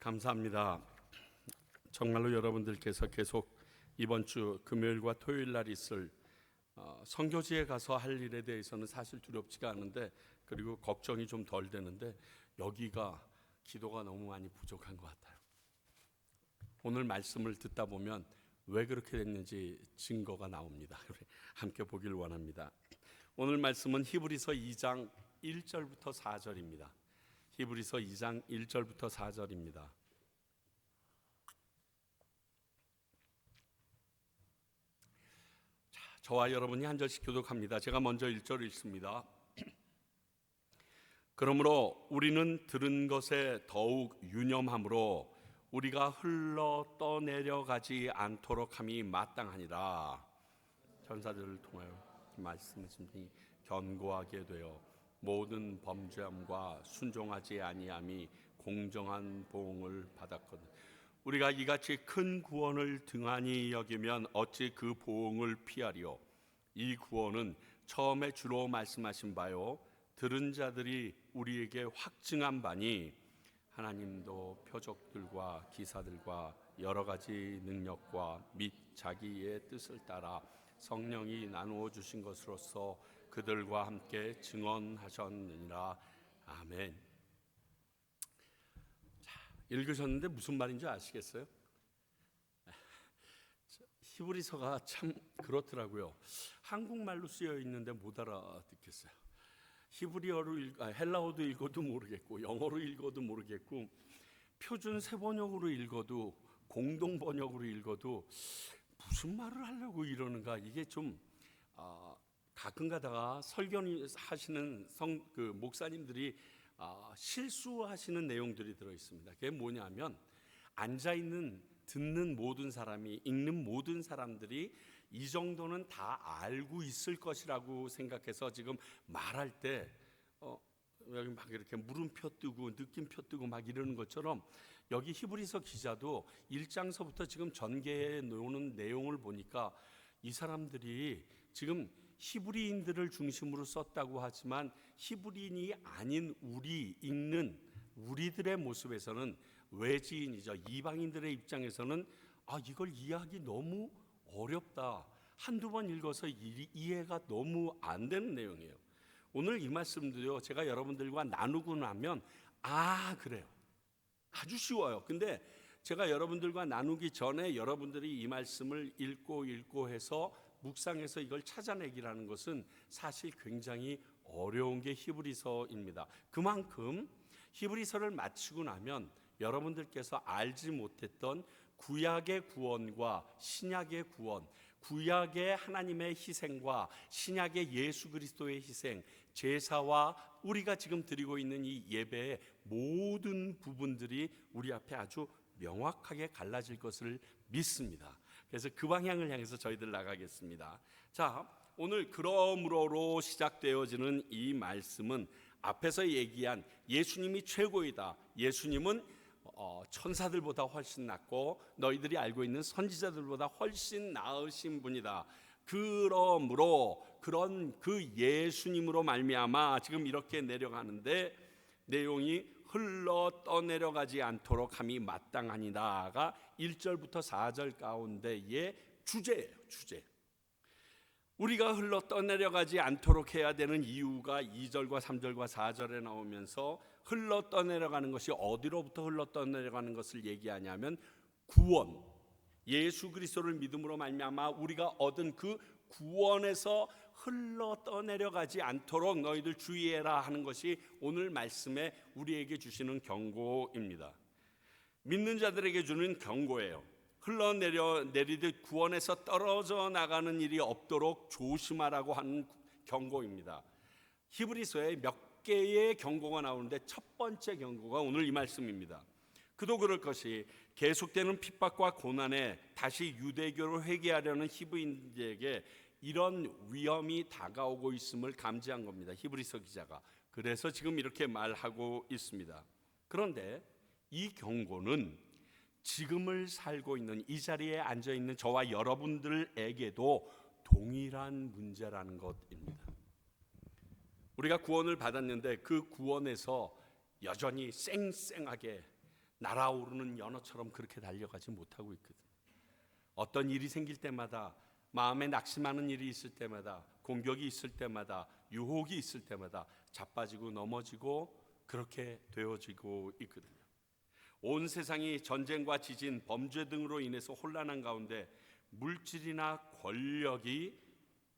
감사합니다. 정말로 여러분들께서 계속 이번 주 금요일과 토요일 날 있을 선교지에 가서 할 일에 대해서는 사실 두렵지가 않은데, 그리고 걱정이 좀 덜 되는데, 여기가 기도가 너무 많이 부족한 것 같아요. 오늘 말씀을 듣다 보면 왜 그렇게 됐는지 증거가 나옵니다. 함께 보길 원합니다. 오늘 말씀은 히브리서 2장 1절부터 4절입니다. 히브리서 2장 1절부터 4절입니다. 저와 여러분이 한 절씩 교독합니다. 제가 먼저 1절을 읽습니다. 그러므로 우리는 들은 것에 더욱 유념함으로 우리가 흘러 떠내려가지 않도록 함이 마땅하니라. 천사들을 통하여 말씀하시니 견고하게 되어 모든 범죄함과 순종하지 아니함이 공정한 보응을 받았거든. 우리가 이같이 큰 구원을 등한히 여기면 어찌 그 보응을 피하리요. 이 구원은 처음에 주로 말씀하신 바요 들은 자들이 우리에게 확증한 바니, 하나님도 표적들과 기사들과 여러 가지 능력과 및 자기의 뜻을 따라 성령이 나누어 주신 것으로서 그들과 함께 증언하셨느니라. 아멘. 읽으셨는데 무슨 말인지 아시겠어요? 히브리서가 참 그렇더라고요. 한국말로 쓰여 있는데 못 알아듣겠어요. 히브리어로 헬라어도 읽어도 모르겠고, 영어로 읽어도 모르겠고, 표준 세번역으로 읽어도, 공동 번역으로 읽어도 무슨 말을 하려고 이러는가. 이게 좀 가끔 가다가 설교하시는 목사님들이 실수하시는 내용들이 들어 있습니다. 그게 뭐냐면, 앉아 있는 듣는 모든 사람이, 읽는 모든 사람들이 이 정도는 다 알고 있을 것이라고 생각해서 지금 말할 때 여기 막 이렇게 물음표 뜨고 느낌표 뜨고 막 이러는 것처럼, 여기 히브리서 기자도 1장서부터 지금 전개해 놓는 내용을 보니까 이 사람들이 지금 히브리인들을 중심으로 썼다고 하지만 히브리인이 아닌 우리 읽는 우리들의 모습에서는, 외지인이죠, 이방인들의 입장에서는 이걸 이해하기 너무 어렵다, 한두 번 읽어서 이해가 너무 안 되는 내용이에요. 오늘 이 말씀도요, 제가 여러분들과 나누고 나면 그래요, 아주 쉬워요. 근데 제가 여러분들과 나누기 전에 여러분들이 이 말씀을 읽고 해서 묵상해서 이걸 찾아내기라는 것은 사실 굉장히 어려운 게 히브리서입니다. 그만큼 히브리서를 마치고 나면 여러분들께서 알지 못했던 구약의 구원과 신약의 구원, 구약의 하나님의 희생과 신약의 예수 그리스도의 희생, 제사와 우리가 지금 드리고 있는 이 예배의 모든 부분들이 우리 앞에 아주 명확하게 갈라질 것을 믿습니다. 그래서 그 방향을 향해서 저희들 나가겠습니다. 자, 오늘 그러므로로 시작되어지는 이 말씀은 앞에서 얘기한 예수님이 최고이다, 예수님은 천사들보다 훨씬 낫고 너희들이 알고 있는 선지자들보다 훨씬 나으신 분이다. 그러므로 그런 그 예수님으로 말미암아 지금 이렇게 내려가는데, 내용이 흘러 떠내려가지 않도록 함이 마땅하니다가 1절부터 4절 가운데의 주제예요. 주제. 우리가 흘러 떠내려가지 않도록 해야 되는 이유가 2절과 3절과 4절에 나오면서, 흘러 떠내려가는 것이 어디로부터 흘러 떠내려가는 것을 얘기하냐면 구원, 예수 그리스도를 믿음으로 말미암아 우리가 얻은 그 구원에서 흘러 떠내려가지 않도록 너희들 주의해라 하는 것이 오늘 말씀에 우리에게 주시는 경고입니다. 믿는 자들에게 주는 경고예요. 흘러내리듯 구원에서 떨어져 나가는 일이 없도록 조심하라고 하는 경고입니다. 히브리서에 몇 개의 경고가 나오는데 첫 번째 경고가 오늘 이 말씀입니다. 그도 그럴 것이 계속되는 핍박과 고난에 다시 유대교로 회개하려는 히브리인들에게 이런 위험이 다가오고 있음을 감지한 겁니다, 히브리서 기자가. 그래서 지금 이렇게 말하고 있습니다. 그런데 이 경고는 지금을 살고 있는, 이 자리에 앉아 있는 저와 여러분들에게도 동일한 문제라는 것입니다. 우리가 구원을 받았는데 그 구원에서 여전히 쌩쌩하게 날아오르는 연어처럼 그렇게 달려가지 못하고 있거든요. 어떤 일이 생길 때마다, 마음에 낙심하는 일이 있을 때마다, 공격이 있을 때마다, 유혹이 있을 때마다 자빠지고 넘어지고 그렇게 되어지고 있거든요. 온 세상이 전쟁과 지진, 범죄 등으로 인해서 혼란한 가운데 물질이나 권력이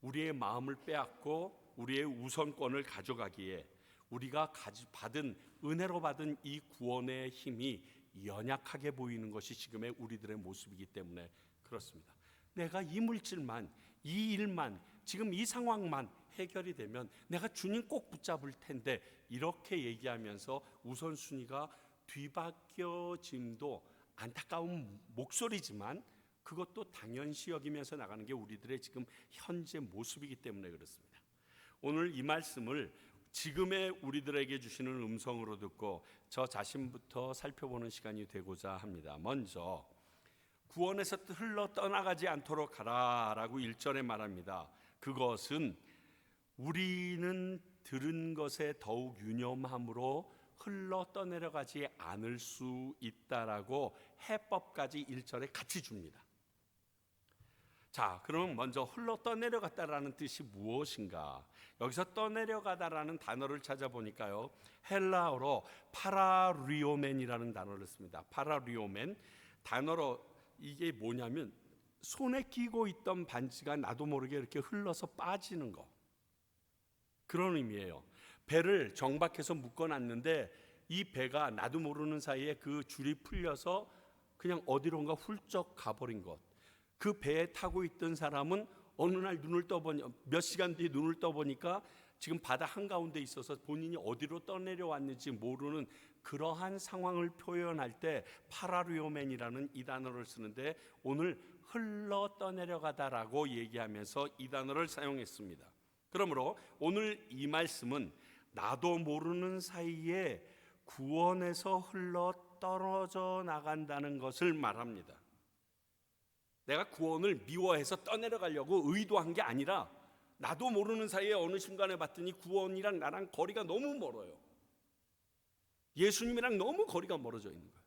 우리의 마음을 빼앗고 우리의 우선권을 가져가기에 우리가 받은 은혜로 받은 이 구원의 힘이 연약하게 보이는 것이 지금의 우리들의 모습이기 때문에 그렇습니다. 내가 이 물질만, 이 일만, 지금 이 상황만 해결이 되면 내가 주님 꼭 붙잡을 텐데, 이렇게 얘기하면서 우선순위가 뒤바뀌어짐도 안타까운 목소리지만 그것도 당연시 여기면서 나가는 게 우리들의 지금 현재 모습이기 때문에 그렇습니다. 오늘 이 말씀을 지금의 우리들에게 주시는 음성으로 듣고 저 자신부터 살펴보는 시간이 되고자 합니다. 먼저 구원에서 흘러 떠나가지 않도록 하라라고 1절에 말합니다. 그것은 우리는 들은 것에 더욱 유념함으로 흘러 떠내려가지 않을 수 있다라고 해법까지 1절에 같이 줍니다. 자, 그럼 먼저 흘러 떠내려갔다라는 뜻이 무엇인가? 여기서 떠내려가다라는 단어를 찾아보니까요, 헬라어로 파라리오멘이라는 단어를 씁니다. 파라리오멘 단어로 이게 뭐냐면 손에 끼고 있던 반지가 나도 모르게 이렇게 흘러서 빠지는 거, 그런 의미예요. 배를 정박해서 묶어놨는데 이 배가 나도 모르는 사이에 그 줄이 풀려서 그냥 어디론가 훌쩍 가버린 것. 그 배에 타고 있던 사람은 어느 날 눈을 떠보니, 몇 시간 뒤에 눈을 떠보니까 지금 바다 한가운데 있어서 본인이 어디로 떠내려왔는지 모르는 그러한 상황을 표현할 때 파라리오멘이라는 이 단어를 쓰는데, 오늘 흘러 떠내려가다라고 얘기하면서 이 단어를 사용했습니다. 그러므로 오늘 이 말씀은 나도 모르는 사이에 구원에서 흘러 떨어져 나간다는 것을 말합니다. 내가 구원을 미워해서 떠내려가려고 의도한 게 아니라 나도 모르는 사이에 어느 순간에 봤더니 구원이랑 나랑 거리가 너무 멀어요. 예수님이랑 너무 거리가 멀어져 있는 거예요.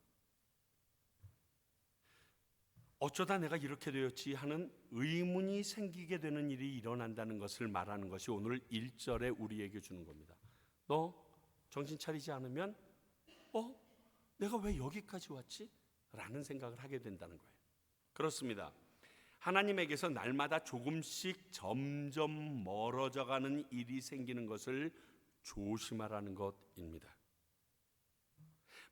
어쩌다 내가 이렇게 되었지 하는 의문이 생기게 되는 일이 일어난다는 것을 말하는 것이 오늘 1절에 우리에게 주는 겁니다. 너 정신 차리지 않으면 내가 왜 여기까지 왔지? 라는 생각을 하게 된다는 거예요. 그렇습니다. 하나님에게서 날마다 조금씩 점점 멀어져가는 일이 생기는 것을 조심하라는 것입니다.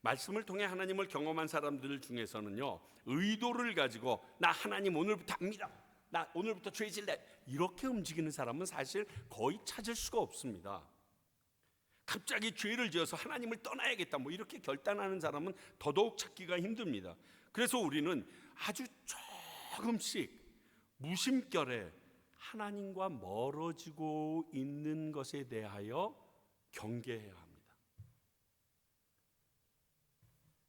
말씀을 통해 하나님을 경험한 사람들 중에서는요, 의도를 가지고 나 하나님 오늘부터 압니다, 나 오늘부터 죄 질래, 이렇게 움직이는 사람은 사실 거의 찾을 수가 없습니다. 갑자기 죄를 지어서 하나님을 떠나야겠다 이렇게 결단하는 사람은 더더욱 찾기가 힘듭니다. 그래서 우리는 아주 조금씩 무심결에 하나님과 멀어지고 있는 것에 대하여 경계해야 합니다.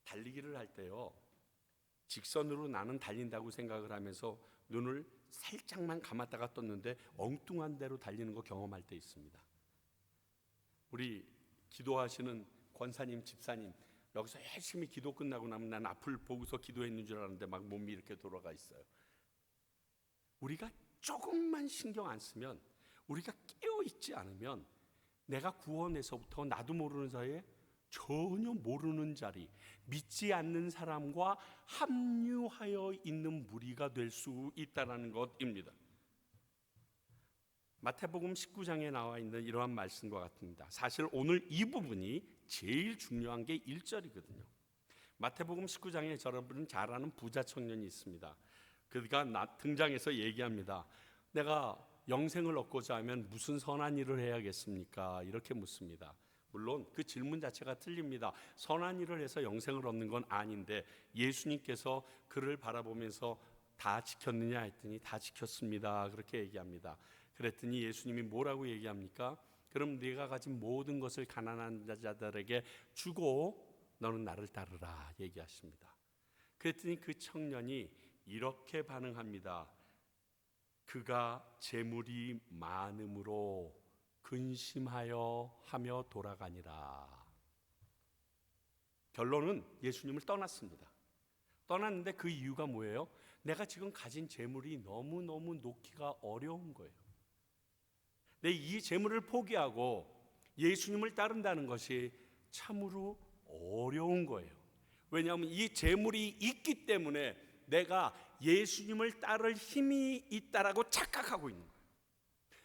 달리기를 할 때요, 직선으로 나는 달린다고 생각을 하면서 눈을 살짝만 감았다가 떴는데 엉뚱한 데로 달리는 거 경험할 때 있습니다. 우리 기도하시는 권사님, 집사님, 여기서 열심히 기도 끝나고 나면 난 앞을 보고서 기도했는 줄 알았는데 막 몸이 이렇게 돌아가 있어요. 우리가 조금만 신경 안 쓰면, 우리가 깨어있지 않으면 내가 구원에서부터 나도 모르는 사이에 전혀 모르는 자리, 믿지 않는 사람과 합류하여 있는 무리가 될 수 있다는 것입니다. 마태복음 19장에 나와 있는 이러한 말씀과 같습니다. 사실 오늘 이 부분이 제일 중요한 게 1절이거든요. 마태복음 19장에 여러분은 잘 아는 부자 청년이 있습니다. 그가 등장해서 얘기합니다. 내가 영생을 얻고자 하면 무슨 선한 일을 해야겠습니까? 이렇게 묻습니다. 물론 그 질문 자체가 틀립니다. 선한 일을 해서 영생을 얻는 건 아닌데, 예수님께서 그를 바라보면서 다 지켰느냐 했더니 다 지켰습니다, 그렇게 얘기합니다. 그랬더니 예수님이 뭐라고 얘기합니까? 그럼 네가 가진 모든 것을 가난한 자들에게 주고 너는 나를 따르라 얘기하십니다. 그랬더니 그 청년이 이렇게 반응합니다. 그가 재물이 많음으로 근심하여 하며 돌아가니라. 결론은 예수님을 떠났습니다. 떠났는데 그 이유가 뭐예요? 내가 지금 가진 재물이 너무너무 놓기가 어려운 거예요. 내 이 재물을 포기하고 예수님을 따른다는 것이 참으로 어려운 거예요. 왜냐하면 이 재물이 있기 때문에 내가 예수님을 따를 힘이 있다라고 착각하고 있는 거예요.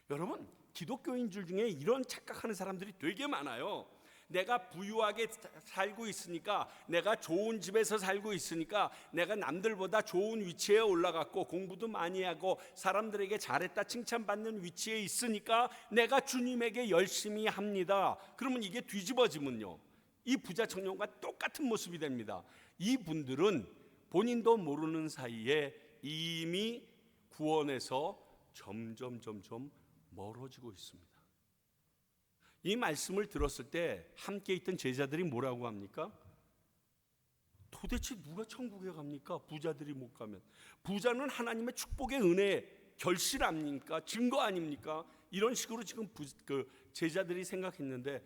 여러분, 기독교인들 중에 이런 착각하는 사람들이 되게 많아요. 내가 부유하게 살고 있으니까, 내가 좋은 집에서 살고 있으니까, 내가 남들보다 좋은 위치에 올라갔고 공부도 많이 하고 사람들에게 잘했다 칭찬받는 위치에 있으니까 내가 주님에게 열심히 합니다. 그러면 이게 뒤집어지면요, 이 부자 청년과 똑같은 모습이 됩니다. 이분들은 본인도 모르는 사이에 이미 구원에서 점점 멀어지고 있습니다. 이 말씀을 들었을 때 함께 있던 제자들이 뭐라고 합니까? 도대체 누가 천국에 갑니까? 부자들이 못 가면. 부자는 하나님의 축복의 은혜 결실 아닙니까? 증거 아닙니까? 이런 식으로 지금 제자들이 생각했는데,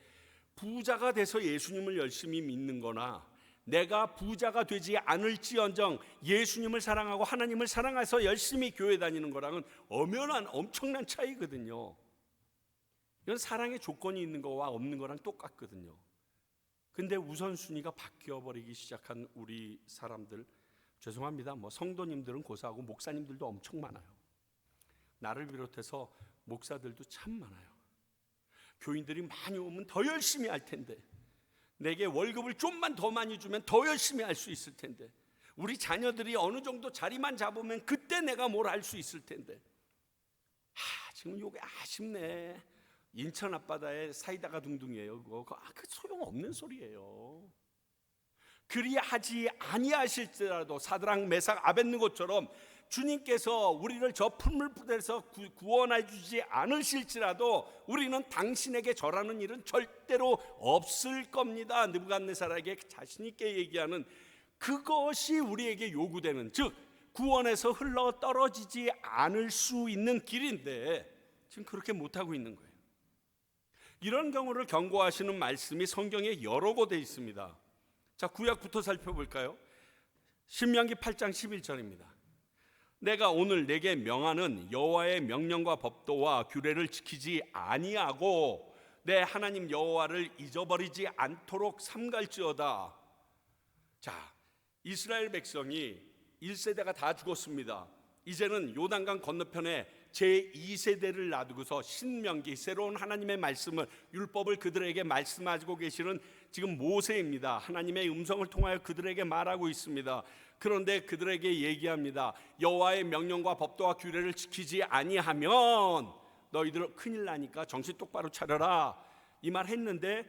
부자가 돼서 예수님을 열심히 믿는 거나 내가 부자가 되지 않을지언정 예수님을 사랑하고 하나님을 사랑해서 열심히 교회 다니는 거랑은 엄연한 엄청난 차이거든요. 이건 사랑의 조건이 있는 거와 없는 거랑 똑같거든요. 근데 우선순위가 바뀌어버리기 시작한 우리 사람들, 죄송합니다, 성도님들은 고사하고 목사님들도 엄청 많아요. 나를 비롯해서 목사들도 참 많아요. 교인들이 많이 오면 더 열심히 할 텐데, 내게 월급을 좀만 더 많이 주면 더 열심히 할 수 있을 텐데, 우리 자녀들이 어느 정도 자리만 잡으면 그때 내가 뭘 할 수 있을 텐데, 지금 요게 아쉽네. 인천 앞바다에 사이다가 둥둥이에요. 그거 소용없는 소리예요. 그리하지 아니하실지라도 사드락 메삭 아벳느고처럼 주님께서 우리를 저 풀물불에서 구원해 주지 않으실지라도 우리는 당신에게 절하는 일은 절대로 없을 겁니다. 느부갓네살에게 자신 있게 얘기하는, 그것이 우리에게 요구되는, 즉 구원에서 흘러 떨어지지 않을 수 있는 길인데 지금 그렇게 못하고 있는 거예요. 이런 경우를 경고하시는 말씀이 성경에 여러 곳에 있습니다. 자, 구약부터 살펴볼까요? 신명기 8장 11절입니다. 내가 오늘 내게 명하는 여호와의 명령과 법도와 규례를 지키지 아니하고 내 하나님 여호와를 잊어버리지 않도록 삼갈지어다. 자, 이스라엘 백성이 1세대가 다 죽었습니다. 이제는 요단강 건너편에 제2세대를 놔두고서 신명기, 새로운 하나님의 말씀을, 율법을 그들에게 말씀하고 계시는 지금 모세입니다. 하나님의 음성을 통하여 그들에게 말하고 있습니다. 그런데 그들에게 얘기합니다. 여호와의 명령과 법도와 규례를 지키지 아니하면 너희들 큰일 나니까 정신 똑바로 차려라, 이 말 했는데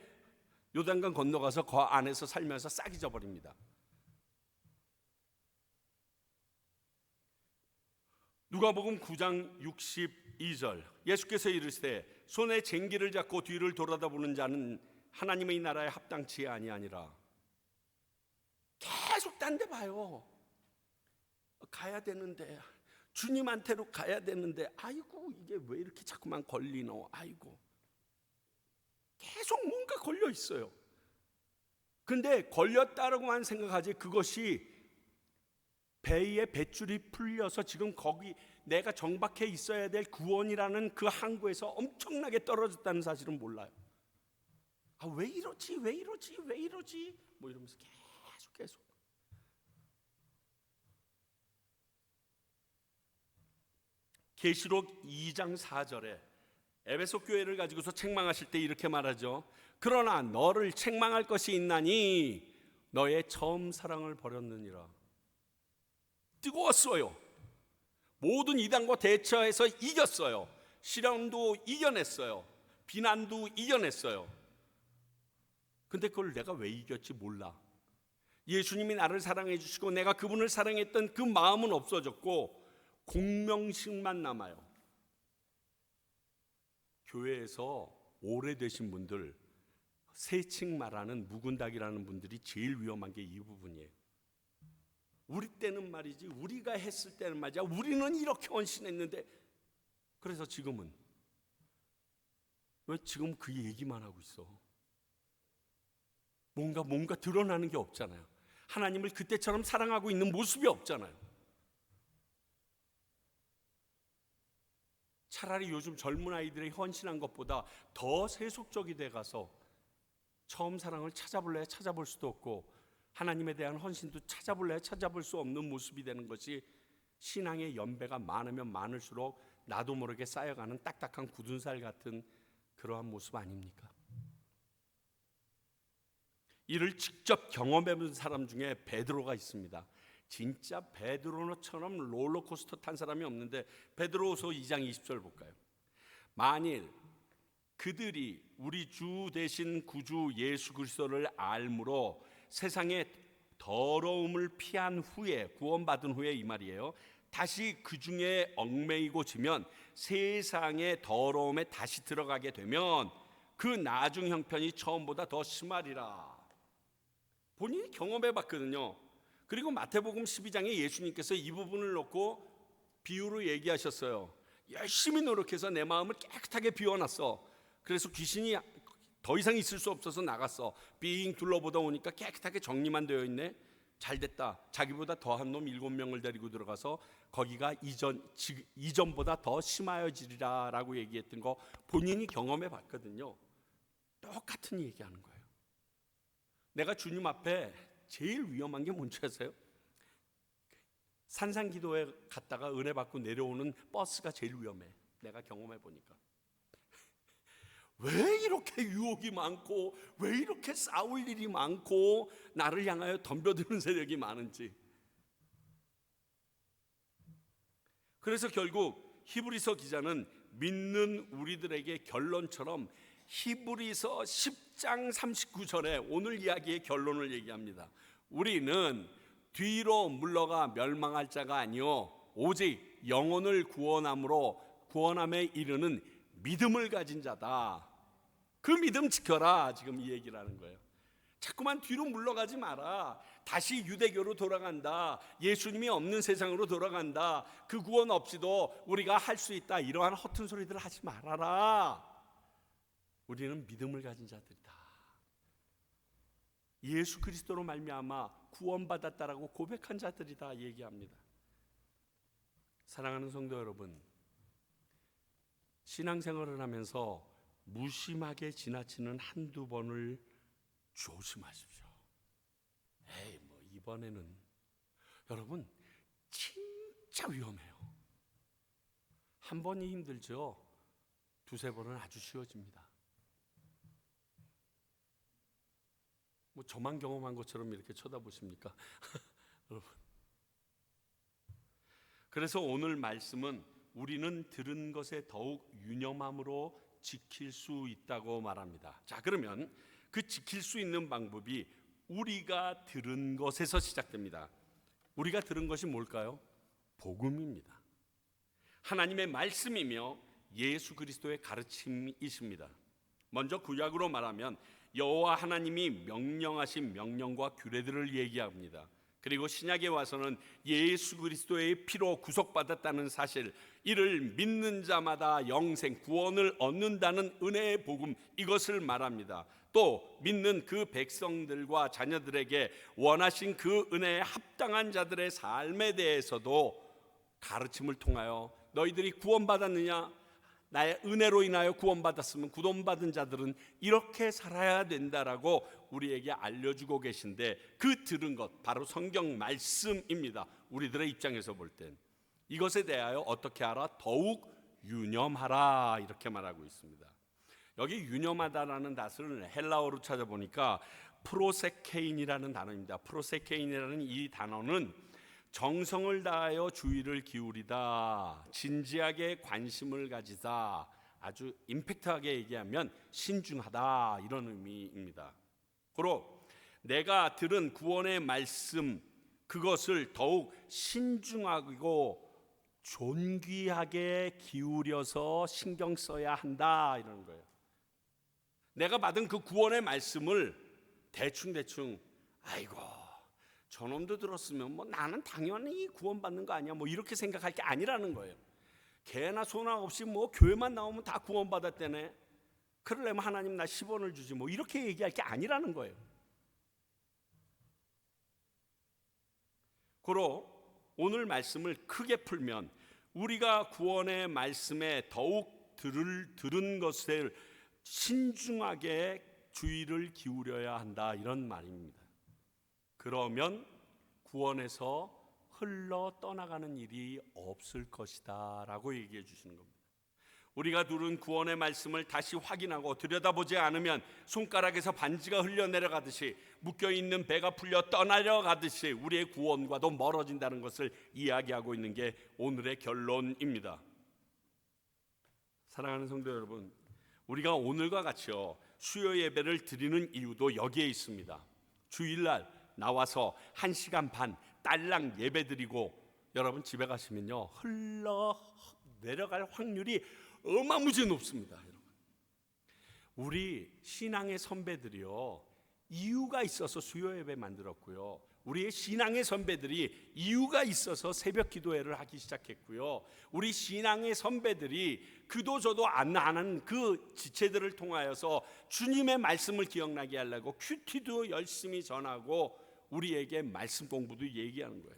요단강 건너가서 그 안에서 살면서 싹 잊어버립니다. 누가복음 9장 62절, 예수께서 이르시되 손에 쟁기를 잡고 뒤를 돌아다보는 자는 하나님의 나라에 합당치 아니하니라. 계속 딴 데 봐요. 가야 되는데, 주님한테로 가야 되는데, 아이고 이게 왜 이렇게 자꾸만 걸리노, 아이고. 계속 뭔가 걸려 있어요. 근데 걸렸다라고만 생각하지, 그것이 배의 뱃줄이 풀려서 지금 거기 내가 정박해 있어야 될 구원이라는 그 항구에서 엄청나게 떨어졌다는 사실은 몰라요. 왜 이러지 뭐 이러면서 계속 계시록 2장 4절에 에베소 교회를 가지고서 책망하실 때 이렇게 말하죠. 그러나 너를 책망할 것이 있나니 너의 처음 사랑을 버렸느니라. 뜨거웠어요. 모든 이단과 대처해서 이겼어요. 시련도 이겨냈어요. 비난도 이겨냈어요. 근데 그걸 내가 왜 이겼지 몰라. 예수님이 나를 사랑해 주시고 내가 그분을 사랑했던 그 마음은 없어졌고 공명식만 남아요. 교회에서 오래되신 분들, 세칭 말하는 묵은닭이라는 분들이 제일 위험한 게 이 부분이에요. 우리 때는 말이지, 우리가 했을 때는 말이야, 우리는 이렇게 헌신했는데. 그래서 지금은 왜 지금 그 얘기만 하고 있어? 뭔가 드러나는 게 없잖아요. 하나님을 그때처럼 사랑하고 있는 모습이 없잖아요. 차라리 요즘 젊은 아이들의 헌신한 것보다 더 세속적이 돼가서 처음 사랑을 찾아볼래야 찾아볼 수도 없고 하나님에 대한 헌신도 찾아볼래야 찾아볼 수 없는 모습이 되는 것이 신앙의 연배가 많으면 많을수록 나도 모르게 쌓여가는 딱딱한 굳은 살 같은 그러한 모습 아닙니까? 이를 직접 경험해본 사람 중에 베드로가 있습니다. 진짜 베드로처럼 롤러코스터 탄 사람이 없는데 베드로후서 2장 20절 볼까요? 만일 그들이 우리 주 대신 구주 예수 그리스도를 알므로 세상의 더러움을 피한 후에 구원받은 후에 이 말이에요. 다시 그 중에 얽매이고 지면 세상의 더러움에 다시 들어가게 되면 그 나중 형편이 처음보다 더 심하리라. 본인이 경험해 봤거든요. 그리고 마태복음 12장에 예수님께서 이 부분을 놓고 비유로 얘기하셨어요. 열심히 노력해서 내 마음을 깨끗하게 비워놨어. 그래서 귀신이 더 이상 있을 수 없어서 나갔어. 빙 둘러보다 오니까 깨끗하게 정리만 되어 있네. 잘됐다. 자기보다 더한 놈 7명을 데리고 들어가서 거기가 이전보다 더 심하여지리라 라고 얘기했던 거 본인이 경험해 봤거든요. 똑같은 얘기하는 거예요. 내가 주님 앞에 제일 위험한 게 뭔지 아세요? 산상기도에 갔다가 은혜 받고 내려오는 버스가 제일 위험해. 내가 경험해 보니까. 왜 이렇게 유혹이 많고 왜 이렇게 싸울 일이 많고 나를 향하여 덤벼드는 세력이 많은지. 그래서 결국 히브리서 기자는 믿는 우리들에게 결론처럼 히브리서 10장 39절에 오늘 이야기의 결론을 얘기합니다. 우리는 뒤로 물러가 멸망할 자가 아니요 오직 영혼을 구원함에 이르는 믿음을 가진 자다. 그 믿음 지켜라. 지금 이 얘기를 하는 거예요. 자꾸만 뒤로 물러가지 마라. 다시 유대교로 돌아간다. 예수님이 없는 세상으로 돌아간다. 그 구원 없이도 우리가 할 수 있다. 이러한 허튼 소리들 하지 말아라. 우리는 믿음을 가진 자들이다. 예수 그리스도로 말미암아 구원받았다라고 고백한 자들이다 얘기합니다. 사랑하는 성도 여러분, 신앙생활을 하면서 무심하게 지나치는 한두 번을 조심하십시오. 에이 뭐 이번에는 여러분 진짜 위험해요. 한 번이 힘들죠. 두세 번은 아주 쉬워집니다. 뭐 저만 경험한 것처럼 이렇게 쳐다보십니까? 여러분. 그래서 오늘 말씀은 우리는 들은 것에 더욱 유념함으로 지킬 수 있다고 말합니다. 자, 그러면 그 지킬 수 있는 방법이 우리가 들은 것에서 시작됩니다. 우리가 들은 것이 뭘까요? 복음입니다. 하나님의 말씀이며 예수 그리스도의 가르침이십니다. 먼저 구약으로 말하면 여호와 하나님이 명령하신 명령과 규례들을 얘기합니다. 그리고 신약에 와서는 예수 그리스도의 피로 구속받았다는 사실, 이를 믿는 자마다 영생, 구원을 얻는다는 은혜의 복음, 이것을 말합니다. 또 믿는 그 백성들과 자녀들에게 원하신 그 은혜에 합당한 자들의 삶에 대해서도 가르침을 통하여 너희들이 구원받았느냐? 나의 은혜로 인하여 구원받았으면 구원받은 자들은 이렇게 살아야 된다라고 우리에게 알려주고 계신데, 그 들은 것 바로 성경 말씀입니다. 우리들의 입장에서 볼 땐 이것에 대하여 어떻게 하라? 더욱 유념하라 이렇게 말하고 있습니다. 여기 유념하다라는 단어를 헬라어로 찾아보니까 프로세케인이라는 단어입니다. 프로세케인이라는 이 단어는 정성을 다하여 주의를 기울이다, 진지하게 관심을 가지다, 아주 임팩트하게 얘기하면 신중하다, 이런 의미입니다. 그로 내가 들은 구원의 말씀, 그것을 더욱 신중하고 존귀하게 기울여서 신경 써야 한다, 이런 거예요. 내가 받은 그 구원의 말씀을 대충 아이고 저놈도 들었으면 뭐 나는 당연히 구원받는 거 아니야, 뭐 이렇게 생각할 게 아니라는 거예요. 개나 소나 없이 뭐 교회만 나오면 다 구원받았다네, 그러려면 하나님 나 10원을 주지, 뭐 이렇게 얘기할 게 아니라는 거예요. 고로 오늘 말씀을 크게 풀면 우리가 구원의 말씀에 더욱 들은 것을 신중하게 주의를 기울여야 한다, 이런 말입니다. 그러면 구원에서 흘러 떠나가는 일이 없을 것이다 라고 얘기해 주시는 겁니다. 우리가 들은 구원의 말씀을 다시 확인하고 들여다보지 않으면 손가락에서 반지가 흘려내려가듯이 묶여있는 배가 풀려 떠나려가듯이 우리의 구원과도 멀어진다는 것을 이야기하고 있는 게 오늘의 결론입니다. 사랑하는 성도 여러분, 우리가 오늘과 같이요 수요 예배를 드리는 이유도 여기에 있습니다. 주일날 나와서 1시간 반 딸랑 예배 드리고 여러분 집에 가시면요 흘러 내려갈 확률이 어마무지 높습니다. 여러분, 우리 신앙의 선배들이요 이유가 있어서 수요 예배 만들었고요, 우리의 신앙의 선배들이 이유가 있어서 새벽 기도회를 하기 시작했고요, 우리 신앙의 선배들이 그도 저도 안 하는 그 지체들을 통하여서 주님의 말씀을 기억나게 하려고 큐티도 열심히 전하고 우리에게 말씀 공부도 얘기하는 거예요.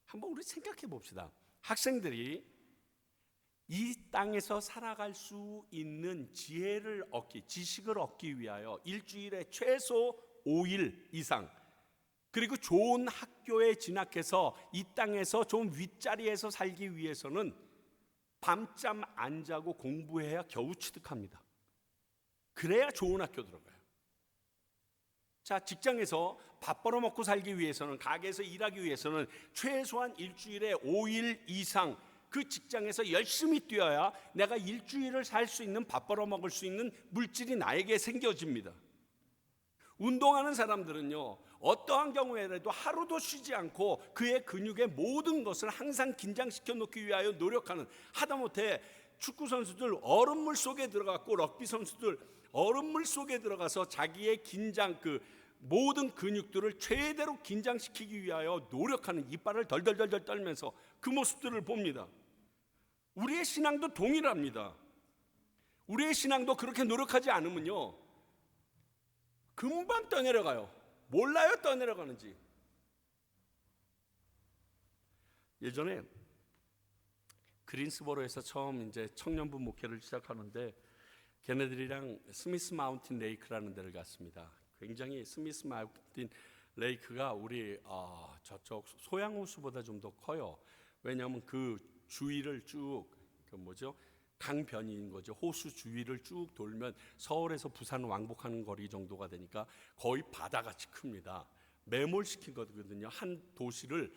한번 우리 생각해 봅시다. 학생들이 이 땅에서 살아갈 수 있는 지혜를 얻기, 지식을 얻기 위하여 일주일에 최소 5일 이상, 그리고 좋은 학교에 진학해서 이 땅에서 좀 윗자리에서 살기 위해서는 밤잠 안 자고 공부해야 겨우 취득합니다. 그래야 좋은 학교 들어가요. 자, 직장에서 밥 벌어먹고 살기 위해서는, 가게에서 일하기 위해서는 최소한 일주일에 5일 이상 그 직장에서 열심히 뛰어야 내가 일주일을 살 수 있는, 밥 벌어먹을 수 있는 물질이 나에게 생겨집니다. 운동하는 사람들은요 어떠한 경우에라도 하루도 쉬지 않고 그의 근육의 모든 것을 항상 긴장시켜 놓기 위하여 노력하는, 하다못해 축구 선수들 얼음물 속에 들어갔고 럭비 선수들 얼음물 속에 들어가서 자기의 긴장, 그 모든 근육들을 최대로 긴장시키기 위하여 노력하는, 이빨을 덜덜덜 떨면서 그 모습들을 봅니다. 우리의 신앙도 동일합니다. 우리의 신앙도 그렇게 노력하지 않으면요 금방 떠내려가요. 몰라요, 떠내려가는지. 예전에 그린스보로에서 처음 이제 청년부 목회를 시작하는데 걔네들이랑 스미스 마운틴 레이크라는 데를 갔습니다. 굉장히 스미스 마운틴 레이크가 우리 저쪽 소양호수보다 좀 더 커요. 왜냐하면 그 주위를 쭉 강변인 거죠. 호수 주위를 쭉 돌면 서울에서 부산 왕복하는 거리 정도가 되니까 거의 바다같이 큽니다. 매몰시킨 거거든요. 한 도시를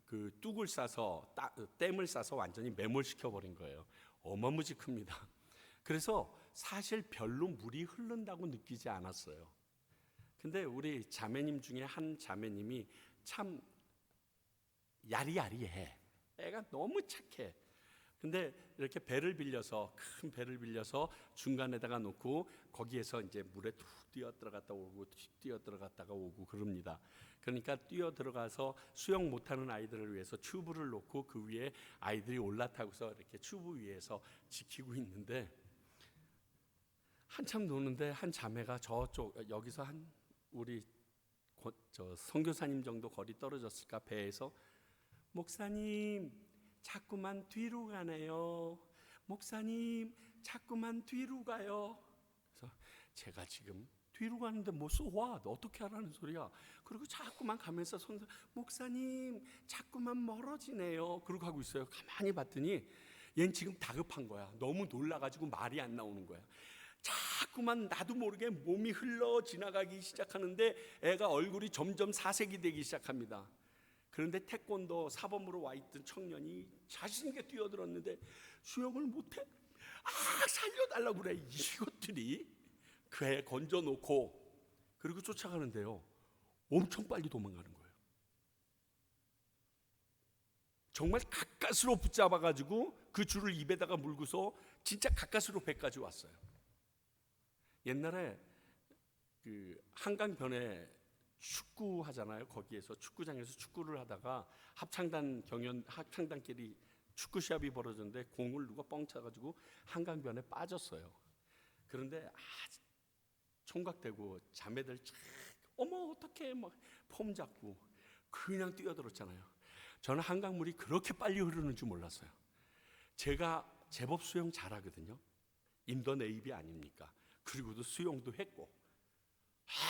그 뚝을 싸서 댐을 싸서 완전히 매몰시켜 버린 거예요. 어마무지 큽니다. 그래서 사실 별로 물이 흐른다고 느끼지 않았어요. 근데 우리 자매님 중에 한 자매님이 참 야리야리해. 애가 너무 착해. 근데 이렇게 배를 빌려서, 큰 배를 빌려서 중간에다가 놓고 거기에서 이제 물에 툭 뛰어 들어갔다 오고 뛰어 들어갔다가 오고 그럽니다. 그러니까 뛰어 들어가서 수영 못하는 아이들을 위해서 튜브를 놓고 그 위에 아이들이 올라타고서 이렇게 튜브 위에서 지키고 있는데, 한참 노는데 한 자매가 저쪽 여기서 한 우리 저 선교사님 정도 거리 떨어졌을까 배에서, 목사님 자꾸만 뒤로 가네요. 목사님 자꾸만 뒤로 가요. 그래서 제가 지금 뒤로 가는데 뭐 쏘와, 너 어떻게 하라는 소리야. 그리고 자꾸만 가면서 목사님 자꾸만 멀어지네요. 그러고 하고 있어요. 가만히 봤더니 얘는 지금 다급한 거야. 너무 놀라가지고 말이 안 나오는 거야. 자꾸만 나도 모르게 몸이 흘러 지나가기 시작하는데 애가 얼굴이 점점 사색이 되기 시작합니다. 그런데 태권도 사범으로 와 있던 청년이 자신 있게 뛰어들었는데 수영을 못해. 살려달라고 그래. 이것들이 그 애 건져놓고 그리고 쫓아가는데요 엄청 빨리 도망가는 거예요. 정말 가까스로 붙잡아가지고 그 줄을 입에다가 물고서 진짜 가까스로 배까지 왔어요. 옛날에 그 한강변에 축구 하잖아요. 거기에서 축구장에서 축구를 하다가 합창단끼리 축구 시합이 벌어졌는데 공을 누가 뻥 차가지고 한강변에 빠졌어요. 그런데 총각되고 자매들 어머 어떡해 막 폼 잡고, 그냥 뛰어들었잖아요. 저는 한강물이 그렇게 빨리 흐르는 줄 몰랐어요. 제가 제법 수영 잘하거든요. 인도 네이비 아닙니까? 그리고도 수영도 했고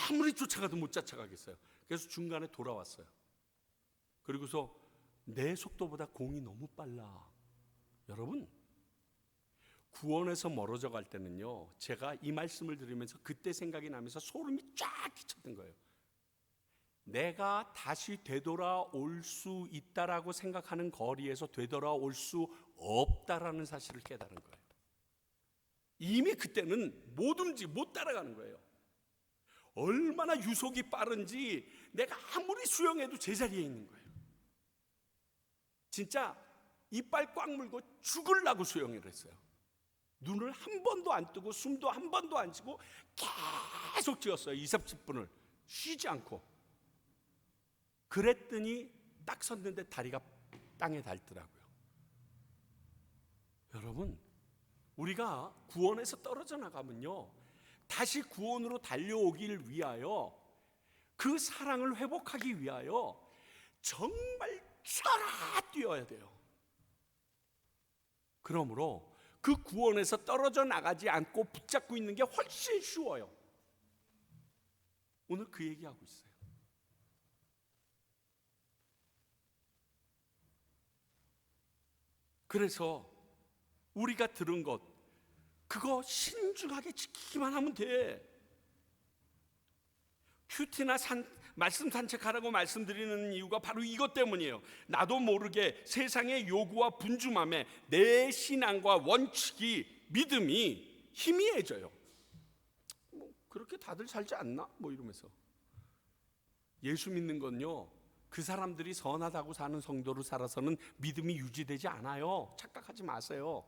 아무리 쫓아가도 못 쫓아가겠어요. 그래서 중간에 돌아왔어요. 그리고서 내 속도보다 공이 너무 빨라. 여러분, 구원에서 멀어져 갈 때는요, 제가 이 말씀을 들으면서 그때 생각이 나면서 소름이 쫙 끼쳤던 거예요. 내가 다시 되돌아올 수 있다라고 생각하는 거리에서 되돌아올 수 없다라는 사실을 깨달은 거예요. 이미 그때는 뭐든지 못 따라가는 거예요. 얼마나 유속이 빠른지 내가 아무리 수영해도 제자리에 있는 거예요. 진짜 이빨 꽉 물고 죽으려고 수영을 했어요. 눈을 한 번도 안 뜨고 숨도 한 번도 안 쉬고 계속 뛰었어요. 20-30분을 쉬지 않고. 그랬더니 딱 섰는데 다리가 땅에 닿더라고요. 여러분, 우리가 구원에서 떨어져 나가면요, 다시 구원으로 달려오길 위하여, 그 사랑을 회복하기 위하여 정말 쳐라 뛰어야 돼요. 그러므로 그 구원에서 떨어져 나가지 않고 붙잡고 있는 게 훨씬 쉬워요. 오늘 그 얘기하고 있어요. 그래서 우리가 들은 것, 그거 신중하게 지키기만 하면 돼. 큐티나 말씀 산책하라고 말씀드리는 이유가 바로 이것 때문이에요. 나도 모르게 세상의 요구와 분주함에 내 신앙과 원칙이, 믿음이 희미해져요. 그렇게 다들 살지 않나? 이러면서. 예수 믿는 건요, 그 사람들이 선하다고 사는 성도로 살아서는 믿음이 유지되지 않아요. 착각하지 마세요.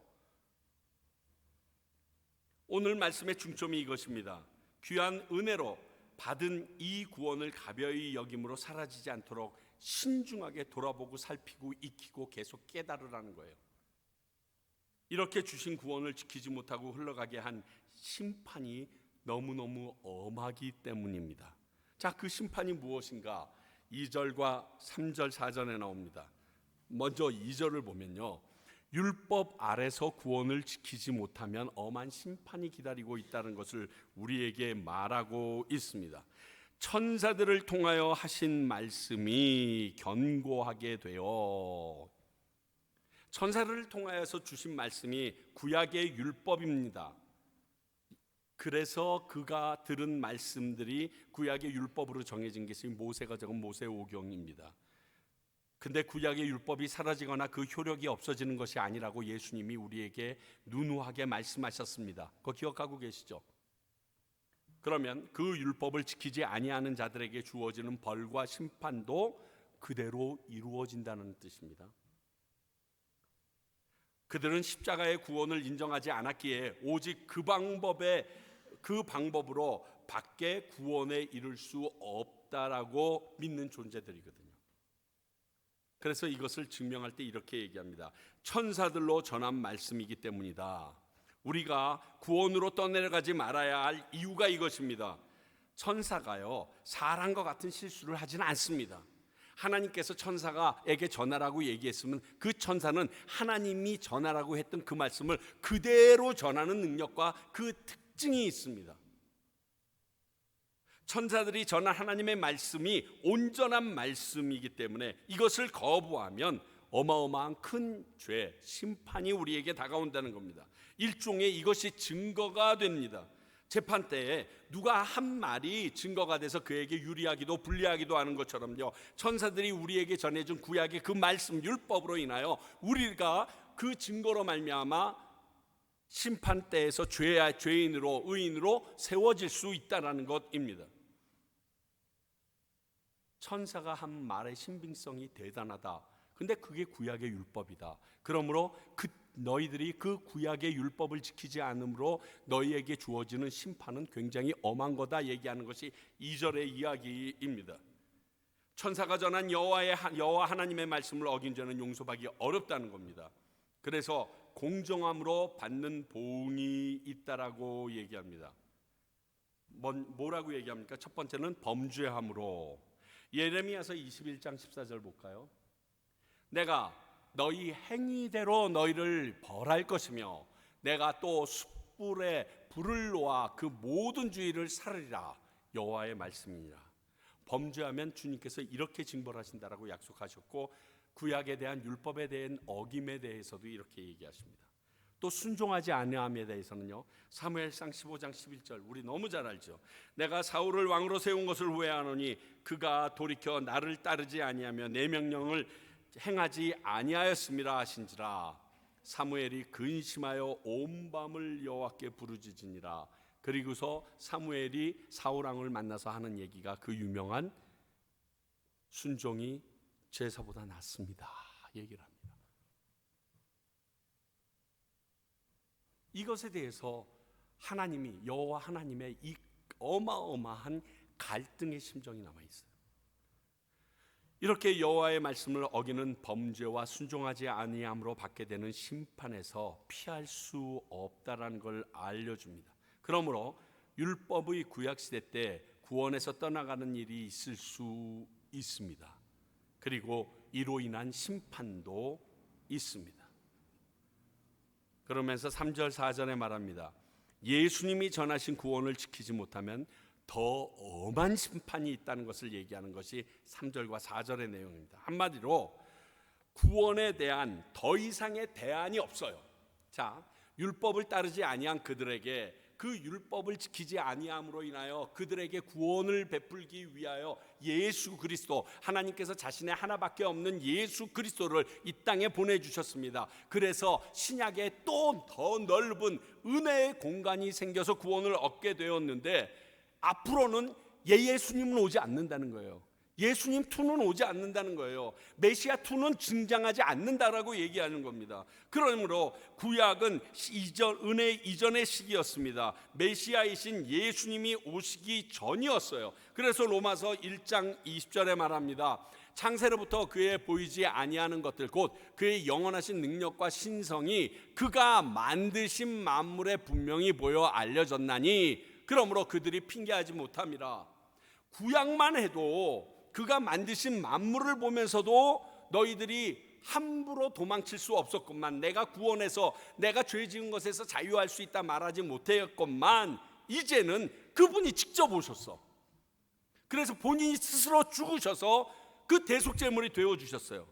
오늘 말씀의 중점이 이것입니다. 귀한 은혜로 받은 이 구원을 가벼이 여김으로 사라지지 않도록 신중하게 돌아보고 살피고 익히고 계속 깨달으라는 거예요. 이렇게 주신 구원을 지키지 못하고 흘러가게 한 심판이 너무너무 엄하기 때문입니다. 자, 그 심판이 무엇인가? 2절과 3절 4절에 나옵니다. 먼저 2절을 보면요, 율법 아래서 구원을 지키지 못하면 엄한 심판이 기다리고 있다는 것을 우리에게 말하고 있습니다. 천사들을 통하여 하신 말씀이 견고하게 되어, 천사를 통하여서 주신 말씀이 구약의 율법입니다. 그래서 그가 들은 말씀들이 구약의 율법으로 정해진 것이 모세가 적은 모세오경입니다. 근데 구약의 율법이 사라지거나 그 효력이 없어지는 것이 아니라고 예수님이 우리에게 누누하게 말씀하셨습니다. 그거 기억하고 계시죠? 그러면 그 율법을 지키지 아니하는 자들에게 주어지는 벌과 심판도 그대로 이루어진다는 뜻입니다. 그들은 십자가의 구원을 인정하지 않았기에 오직 그 방법으로 밖에 구원에 이를 수 없다라고 믿는 존재들이거든요. 그래서 이것을 증명할 때 이렇게 얘기합니다. 천사들로 전한 말씀이기 때문이다. 우리가 구원으로 떠내려가지 말아야 할 이유가 이것입니다. 천사가요, 사람과 같은 실수를 하지는 않습니다. 하나님께서 천사가에게 전하라고 얘기했으면 그 천사는 하나님이 전하라고 했던 그 말씀을 그대로 전하는 능력과 그 특징이 있습니다. 천사들이 전한 하나님의 말씀이 온전한 말씀이기 때문에 이것을 거부하면 어마어마한 큰 죄, 심판이 우리에게 다가온다는 겁니다. 일종의 이것이 증거가 됩니다. 재판 때에 누가 한 말이 증거가 돼서 그에게 유리하기도 불리하기도 하는 것처럼요, 천사들이 우리에게 전해준 구약의 그 말씀 율법으로 인하여 우리가 그 증거로 말미암아 심판 때에서 죄인으로 의인으로 세워질 수 있다는 것입니다. 천사가 한 말의 신빙성이 대단하다. 근데 그게 구약의 율법이다. 그러므로 너희들이 그 구약의 율법을 지키지 않으므로 너희에게 주어지는 심판은 굉장히 엄한 거다 얘기하는 것이 2절의 이야기입니다. 천사가 전한 여호와 하나님의 말씀을 어긴 죄는 용서받기 어렵다는 겁니다. 그래서 공정함으로 받는 보응이 있다라고 얘기합니다. 뭐라고 얘기합니까? 첫 번째는 범죄함으로, 예레미야서 21장 14절 볼까요? 내가 너희 행위대로 너희를 벌할 것이며 내가 또 숯불에 불을 놓아 그 모든 주의를 살으리라. 여호와의 말씀이니라. 범죄하면 주님께서 이렇게 징벌하신다라고 약속하셨고, 구약에 대한 율법에 대한 어김에 대해서도 이렇게 얘기하십니다. 또 순종하지 아니함에 대해서는요, 사무엘상 15장 11절 우리 너무 잘 알죠. 내가 사울을 왕으로 세운 것을 후회하노니 그가 돌이켜 나를 따르지 아니하며 내 명령을 행하지 아니하였음이라 하신지라. 사무엘이 근심하여 온 밤을 여호와께 부르짖으니라. 그리고서 사무엘이 사울 왕을 만나서 하는 얘기가 그 유명한 순종이 제사보다 낫습니다 얘기를 합니다. 이것에 대해서 하나님이, 여호와 하나님의 이 어마어마한 갈등의 심정이 남아 있어요. 이렇게 여호와의 말씀을 어기는 범죄와 순종하지 아니함으로 받게 되는 심판에서 피할 수 없다라는 걸 알려줍니다. 그러므로 율법의 구약 시대 때 구원에서 떠나가는 일이 있을 수 있습니다. 그리고 이로 인한 심판도 있습니다. 그러면서 3절 4절에 말합니다. 예수님이 전하신 구원을 지키지 못하면 더 엄한 심판이 있다는 것을 얘기하는 것이 3절과 4절의 내용입니다. 한마디로 구원에 대한 더 이상의 대안이 없어요. 자, 율법을 따르지 아니한 그들에게, 그 율법을 지키지 아니함으로 인하여 그들에게 구원을 베풀기 위하여 예수 그리스도, 하나님께서 자신의 하나밖에 없는 예수 그리스도를 이 땅에 보내주셨습니다. 그래서 신약에 또 더 넓은 은혜의 공간이 생겨서 구원을 얻게 되었는데, 앞으로는 예수님은 오지 않는다는 거예요. 예수님 2는 오지 않는다는 거예요. 메시아 2는 등장하지 않는다라고 얘기하는 겁니다. 그러므로 구약은 은혜 이전의 시기였습니다. 메시아이신 예수님이 오시기 전이었어요. 그래서 로마서 1장 20절에 말합니다. 창세로부터 그의 보이지 아니하는 것들, 곧 그의 영원하신 능력과 신성이 그가 만드신 만물에 분명히 보여 알려졌나니 그러므로 그들이 핑계하지 못함이라. 구약만 해도 그가 만드신 만물을 보면서도 너희들이 함부로 도망칠 수 없었건만, 내가 구원해서 내가 죄 지은 것에서 자유할 수 있다 말하지 못했건만, 이제는 그분이 직접 오셨어. 그래서 본인이 스스로 죽으셔서 그 대속제물이 되어주셨어요.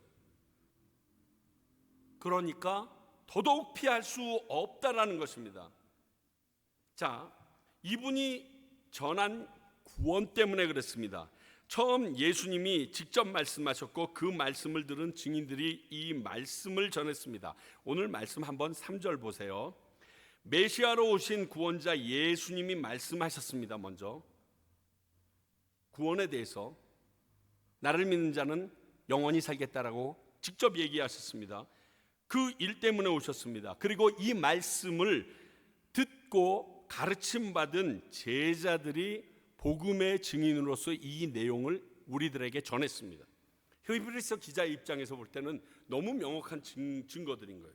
그러니까 더더욱 피할 수 없다라는 것입니다. 자, 이분이 전한 구원 때문에 그렇습니다. 처음 예수님이 직접 말씀하셨고 그 말씀을 들은 증인들이 이 말씀을 전했습니다. 오늘 말씀 한번 3절 보세요. 메시아로 오신 구원자 예수님이 말씀하셨습니다. 먼저 구원에 대해서 나를 믿는 자는 영원히 살겠다라고 직접 얘기하셨습니다. 그 일 때문에 오셨습니다. 그리고 이 말씀을 듣고 가르침받은 제자들이 복음의 증인으로서 이 내용을 우리들에게 전했습니다. 히브리서 기자의 입장에서 볼 때는 너무 명확한 증거들인 거예요.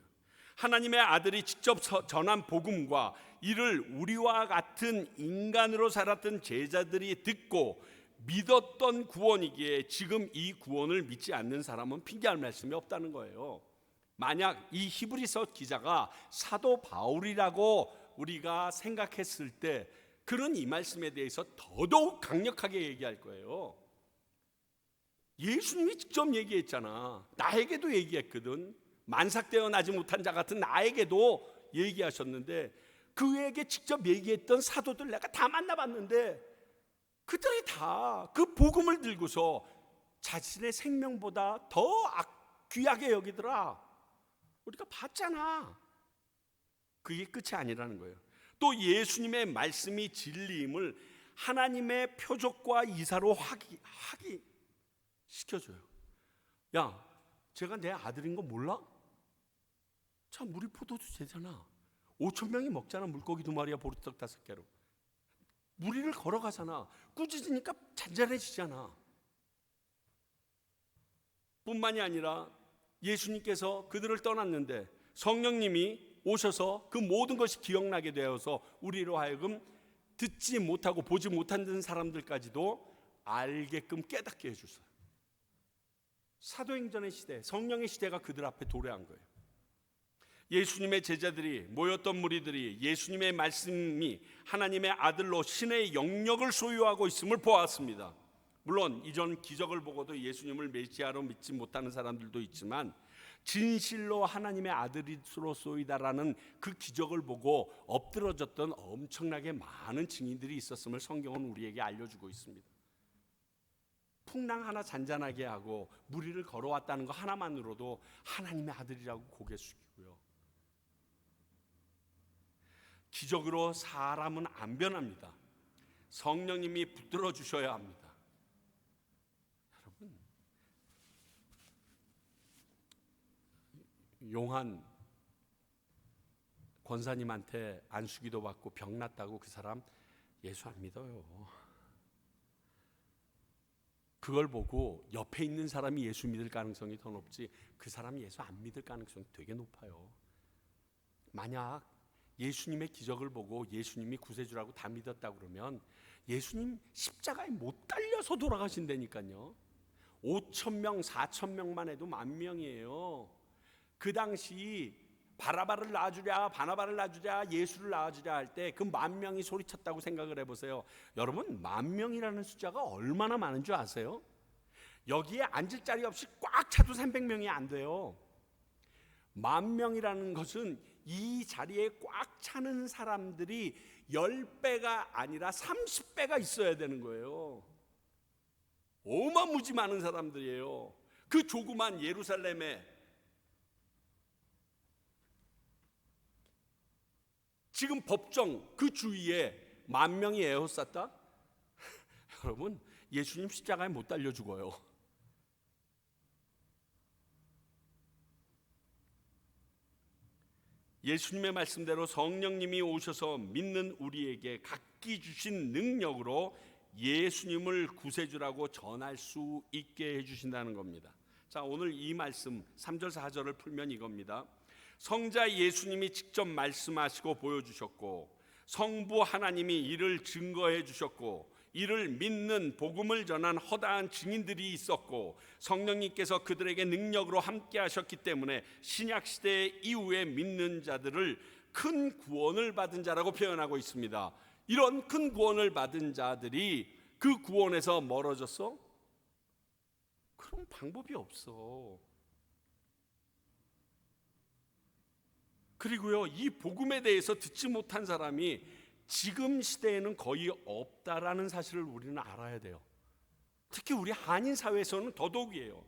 하나님의 아들이 직접 전한 복음과 이를 우리와 같은 인간으로 살았던 제자들이 듣고 믿었던 구원이기에 지금 이 구원을 믿지 않는 사람은 핑계할 말씀이 없다는 거예요. 만약 이 히브리서 기자가 사도 바울이라고 우리가 생각했을 때 그는 이 말씀에 대해서 더더욱 강력하게 얘기할 거예요. 예수님이 직접 얘기했잖아. 나에게도 얘기했거든. 만삭되어 나지 못한 자 같은 나에게도 얘기하셨는데, 그에게 직접 얘기했던 사도들 내가 다 만나봤는데 그들이 다 그 복음을 들고서 자신의 생명보다 더 귀하게 여기더라. 우리가 봤잖아. 그게 끝이 아니라는 거예요. 또 예수님의 말씀이 진리임을 하나님의 표적과 이사로 하기 시켜줘요. 야, 제가 내 아들인 거 몰라? 참, 우리 포도주 되잖아. 5,000명이 먹잖아. 물고기 2마리와 보리떡 5개로. 무리를 걸어가잖아. 꾸짖으니까 잔잔해지잖아. 뿐만이 아니라 예수님께서 그들을 떠났는데 성령님이 오셔서 그 모든 것이 기억나게 되어서 우리로 하여금 듣지 못하고 보지 못하는 사람들까지도 알게끔 깨닫게 해주세요. 사도행전의 시대, 성령의 시대가 그들 앞에 도래한 거예요. 예수님의 제자들이, 모였던 무리들이 예수님의 말씀이 하나님의 아들로 신의 영역을 소유하고 있음을 보았습니다. 물론 이전 기적을 보고도 예수님을 메시아로 믿지 못하는 사람들도 있지만 진실로 하나님의 아들로소이다라는 그 기적을 보고 엎드러졌던 엄청나게 많은 증인들이 있었음을 성경은 우리에게 알려주고 있습니다. 풍랑 하나 잔잔하게 하고 무리를 걸어왔다는 거 하나만으로도 하나님의 아들이라고 고개 숙이고요. 기적으로 사람은 안 변합니다. 성령님이 붙들어 주셔야 합니다. 여러분, 용한 권사님한테 안수기도 받고 병 났다고 그 사람 예수 안 믿어요. 그걸 보고 옆에 있는 사람이 예수 믿을 가능성이 더 높지 그 사람이 예수 안 믿을 가능성이 되게 높아요. 만약 예수님의 기적을 보고 예수님이 구세주라고 다 믿었다 그러면 예수님 십자가에 못 달려서 돌아가신다니까요. 5,000명, 4,000명만 해도 10,000명이에요. 그 당시 바나바를 놔주랴 예수를 놔주랴 할 때 그 10,000명이 소리쳤다고 생각을 해보세요. 여러분, 10,000명이라는 숫자가 얼마나 많은 줄 아세요? 여기에 앉을 자리 없이 꽉 차도 300명이 안 돼요. 10,000명이라는 것은 이 자리에 꽉 차는 사람들이 10배가 아니라 30배가 있어야 되는 거예요. 어마무지 많은 사람들이에요. 그 조그만 예루살렘에 지금 법정 그 주위에 10,000명이 에워쌌다? 여러분, 예수님 십자가에 못 달려 죽어요. 예수님의 말씀대로 성령님이 오셔서 믿는 우리에게 각기 주신 능력으로 예수님을 구세주라고 전할 수 있게 해주신다는 겁니다. 자, 오늘 이 말씀 3절 4절을 풀면 이겁니다. 성자 예수님이 직접 말씀하시고 보여주셨고 성부 하나님이 이를 증거해 주셨고 이를 믿는 복음을 전한 허다한 증인들이 있었고 성령님께서 그들에게 능력으로 함께 하셨기 때문에 신약시대 이후에 믿는 자들을 큰 구원을 받은 자라고 표현하고 있습니다. 이런 큰 구원을 받은 자들이 그 구원에서 멀어졌어? 그런 방법이 없어. 그리고요, 이 복음에 대해서 듣지 못한 사람이 지금 시대에는 거의 없다라는 사실을 우리는 알아야 돼요. 특히 우리 한인 사회에서는 더더욱이에요.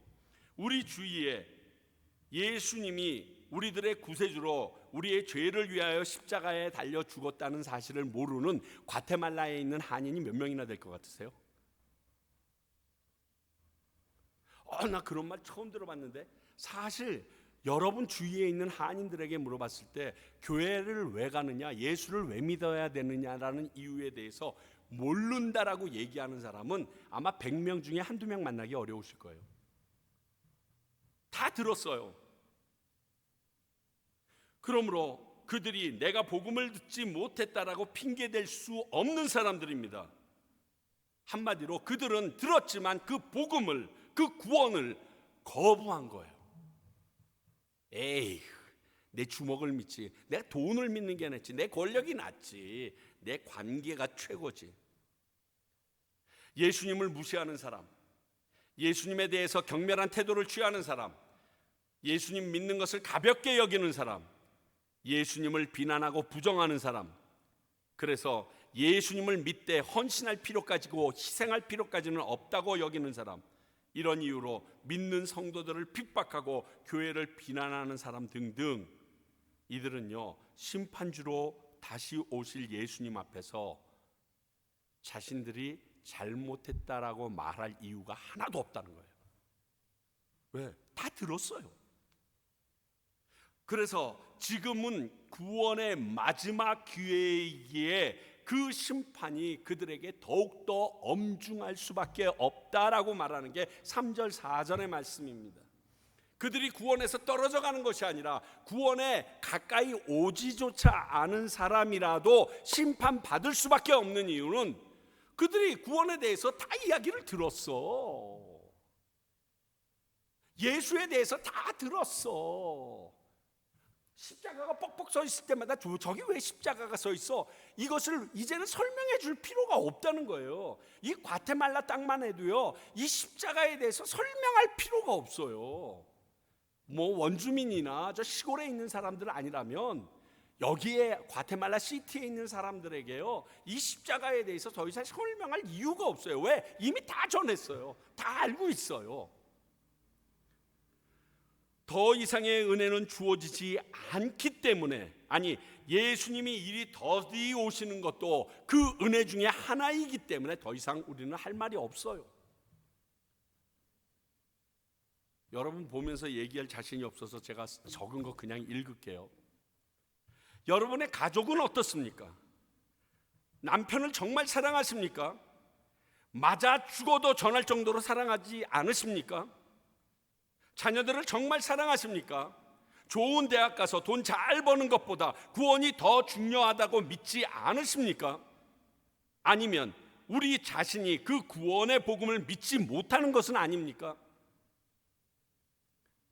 우리 주위에 예수님이 우리들의 구세주로 우리의 죄를 위하여 십자가에 달려 죽었다는 사실을 모르는 과테말라에 있는 한인이 몇 명이나 될 것 같으세요? 나 그런 말 처음 들어봤는데, 사실 여러분 주위에 있는 한인들에게 물어봤을 때 교회를 왜 가느냐, 예수를 왜 믿어야 되느냐라는 이유에 대해서 모른다라고 얘기하는 사람은 아마 100명 중에 한두 명 만나기 어려우실 거예요. 다 들었어요. 그러므로 그들이 내가 복음을 듣지 못했다라고 핑계댈 수 없는 사람들입니다. 한마디로 그들은 들었지만 그 복음을, 그 구원을 거부한 거예요. 에이, 내 주먹을 믿지, 내가 돈을 믿는 게 낫지, 내 권력이 낫지, 내 관계가 최고지. 예수님을 무시하는 사람, 예수님에 대해서 경멸한 태도를 취하는 사람, 예수님 믿는 것을 가볍게 여기는 사람, 예수님을 비난하고 부정하는 사람, 그래서 예수님을 믿되 헌신할 필요까지고 희생할 필요까지는 없다고 여기는 사람, 이런 이유로 믿는 성도들을 핍박하고 교회를 비난하는 사람 등등, 이들은요 심판주로 다시 오실 예수님 앞에서 자신들이 잘못했다라고 말할 이유가 하나도 없다는 거예요. 왜? 다 들었어요. 그래서 지금은 구원의 마지막 기회이기에 그 심판이 그들에게 더욱더 엄중할 수밖에 없다라고 말하는 게 3절 4절의 말씀입니다. 그들이 구원에서 떨어져 가는 것이 아니라 구원에 가까이 오지조차 않은 사람이라도 심판받을 수밖에 없는 이유는 그들이 구원에 대해서 다 이야기를 들었어. 예수에 대해서 다 들었어. 십자가가 뻑뻑 서 있을 때마다 저기 왜 십자가가 서 있어? 이것을 이제는 설명해 줄 필요가 없다는 거예요. 이 과테말라 땅만 해도요, 이 십자가에 대해서 설명할 필요가 없어요. 뭐 원주민이나 저 시골에 있는 사람들 아니라면 여기에 과테말라 시티에 있는 사람들에게요, 이 십자가에 대해서 더 이상 설명할 이유가 없어요. 왜? 이미 다 전했어요. 다 알고 있어요. 더 이상의 은혜는 주어지지 않기 때문에, 아니 예수님이 이리 더디 오시는 것도 그 은혜 중에 하나이기 때문에 더 이상 우리는 할 말이 없어요. 여러분 보면서 얘기할 자신이 없어서 제가 적은 거 그냥 읽을게요. 여러분의 가족은 어떻습니까? 남편을 정말 사랑하십니까? 맞아 죽어도 전할 정도로 사랑하지 않으십니까? 자녀들을 정말 사랑하십니까? 좋은 대학 가서 돈 잘 버는 것보다 구원이 더 중요하다고 믿지 않으십니까? 아니면 우리 자신이 그 구원의 복음을 믿지 못하는 것은 아닙니까?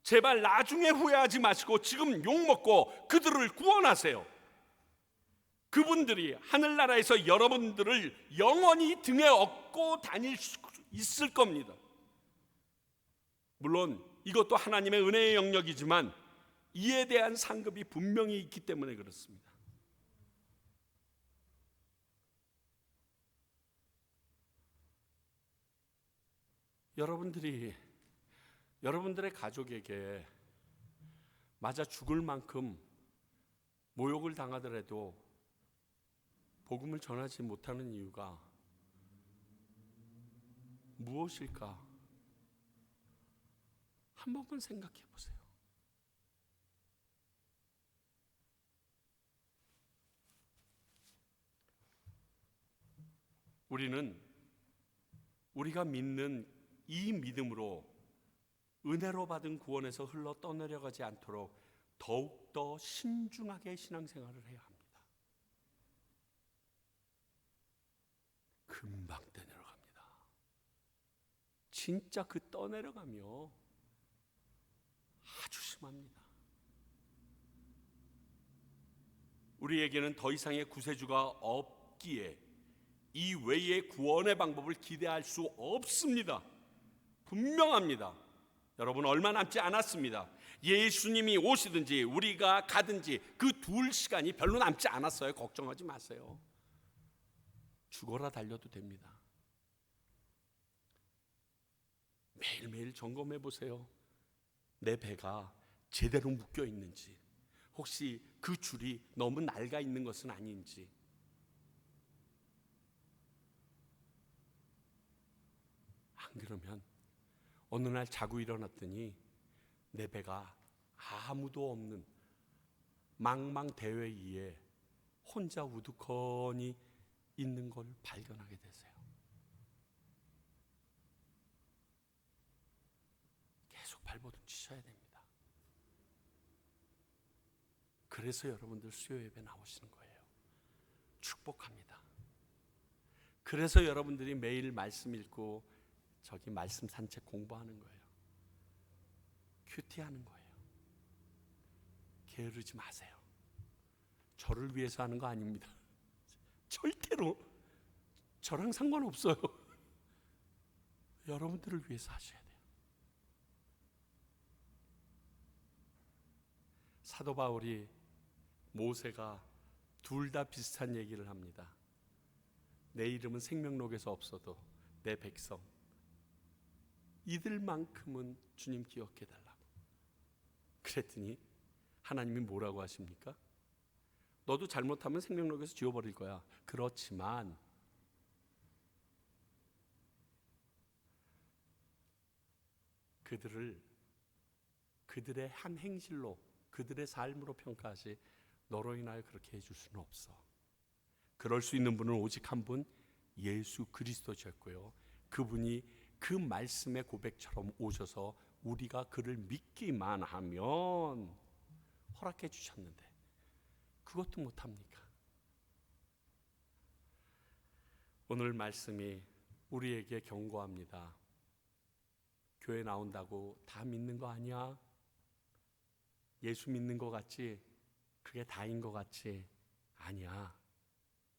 제발 나중에 후회하지 마시고 지금 욕먹고 그들을 구원하세요. 그분들이 하늘나라에서 여러분들을 영원히 등에 업고 다닐 수 있을 겁니다. 물론 이것도 하나님의 은혜의 영역이지만 이에 대한 상급이 분명히 있기 때문에 그렇습니다. 여러분들이 여러분들의 가족에게 맞아 죽을 만큼 모욕을 당하더라도 복음을 전하지 못하는 이유가 무엇일까? 한 번만 생각해 보세요. 우리는 우리가 믿는 이 믿음으로 은혜로 받은 구원에서 흘러 떠내려가지 않도록 더욱더 신중하게 신앙생활을 해야 합니다. 금방 떠내려갑니다. 진짜 그 떠내려가며 아주 심합니다. 우리에게는 더 이상의 구세주가 없기에 이 외의 구원의 방법을 기대할 수 없습니다. 분명합니다. 여러분 얼마 남지 않았습니다. 예수님이 오시든지 우리가 가든지 그 둘 시간이 별로 남지 않았어요. 걱정하지 마세요. 죽어라 달려도 됩니다. 매일매일 점검해 보세요. 내 배가 제대로 묶여 있는지, 혹시 그 줄이 너무 낡아 있는 것은 아닌지. 안 그러면 어느 날 자고 일어났더니 내 배가 아무도 없는 망망대회 위에 혼자 우두커니 있는 걸 발견하게 되세요. 계속 발버둥 치셔야 됩니다. 그래서 여러분들 수요 예배 나오시는 거예요. 축복합니다. 그래서 여러분들이 매일 말씀 읽고 저기 말씀 산책 공부하는 거예요. 큐티하는 거예요. 게으르지 마세요. 저를 위해서 하는 거 아닙니다. 절대로 저랑 상관없어요. 여러분들을 위해서 하셔야 돼요. 사도 바울이 모세가 둘 다 비슷한 얘기를 합니다. 내 이름은 생명록에서 없어도 내 백성 이들만큼은 주님 기억해 달라고. 그랬더니 하나님이 뭐라고 하십니까? 너도 잘못하면 생명록에서 지워버릴 거야. 그렇지만 그들을 그들의 한 행실로, 그들의 삶으로 평가하지 너로 인하여 그렇게 해줄 수는 없어. 그럴 수 있는 분은 오직 한 분, 예수 그리스도셨고요. 그분이 그 말씀의 고백처럼 오셔서 우리가 그를 믿기만 하면 허락해 주셨는데 그것도 못합니까? 오늘 말씀이 우리에게 경고합니다. 교회 나온다고 다 믿는 거 아니야? 예수 믿는 거 같지? 그게 다인 거 같지? 아니야.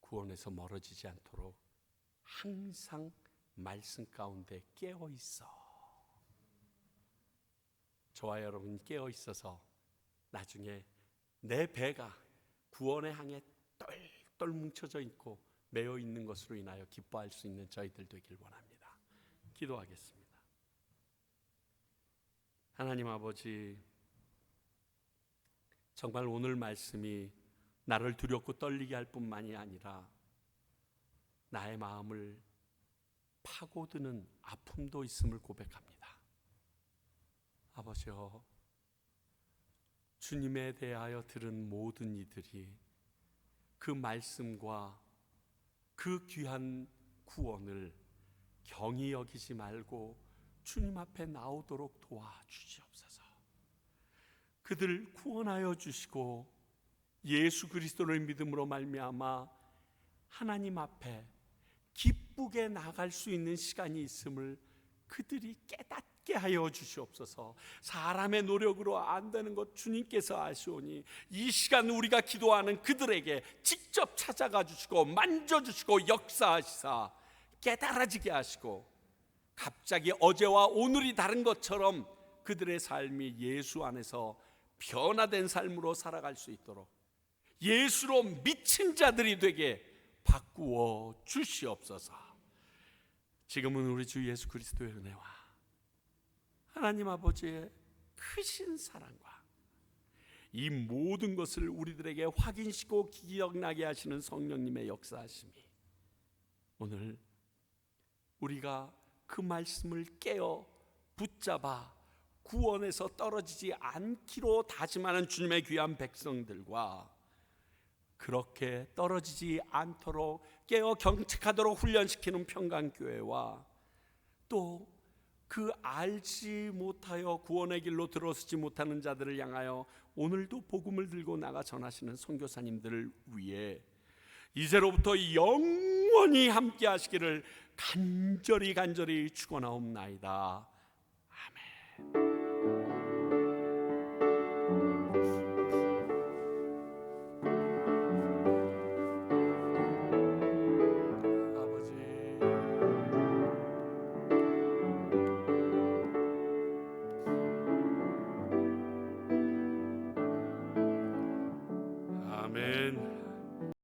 구원에서 멀어지지 않도록 항상 말씀 가운데 깨어 있어. 저와 여러분 깨어 있어서 나중에 내 배가 구원의 항에 똘똘 뭉쳐져 있고 매여 있는 것으로 인하여 기뻐할 수 있는 저희들 되길 원합니다. 기도하겠습니다. 하나님 아버지, 정말 오늘 말씀이 나를 두렵고 떨리게 할 뿐만이 아니라 나의 마음을 파고드는 아픔도 있음을 고백합니다. 아버지여, 주님에 대하여 들은 모든 이들이 그 말씀과 그 귀한 구원을 경히 여기지 말고 주님 앞에 나오도록 도와주시옵소서. 그들을 구원하여 주시고 예수 그리스도를 믿음으로 말미암아 하나님 앞에 기쁘게 나갈 수 있는 시간이 있음을 그들이 깨닫게 하여 주시옵소서. 사람의 노력으로 안 되는 것 주님께서 아시오니 이 시간 우리가 기도하는 그들에게 직접 찾아가 주시고 만져주시고 역사하시사 깨달아지게 하시고 갑자기 어제와 오늘이 다른 것처럼 그들의 삶이 예수 안에서 변화된 삶으로 살아갈 수 있도록 예수로 미친 자들이 되게 바꾸어 주시옵소서. 지금은 우리 주 예수 그리스도의 은혜와 하나님 아버지의 크신 사랑과 이 모든 것을 우리들에게 확인시키고 기억나게 하시는 성령님의 역사하심이 오늘 우리가 그 말씀을 깨어 붙잡아 구원에서 떨어지지 않기로 다짐하는 주님의 귀한 백성들과 그렇게 떨어지지 않도록 깨어 경책하도록 훈련시키는 평강교회와 또 그 알지 못하여 구원의 길로 들어서지 못하는 자들을 향하여 오늘도 복음을 들고 나가 전하시는 선교사님들을 위해 이제로부터 영원히 함께 하시기를 간절히 축원하옵나이다.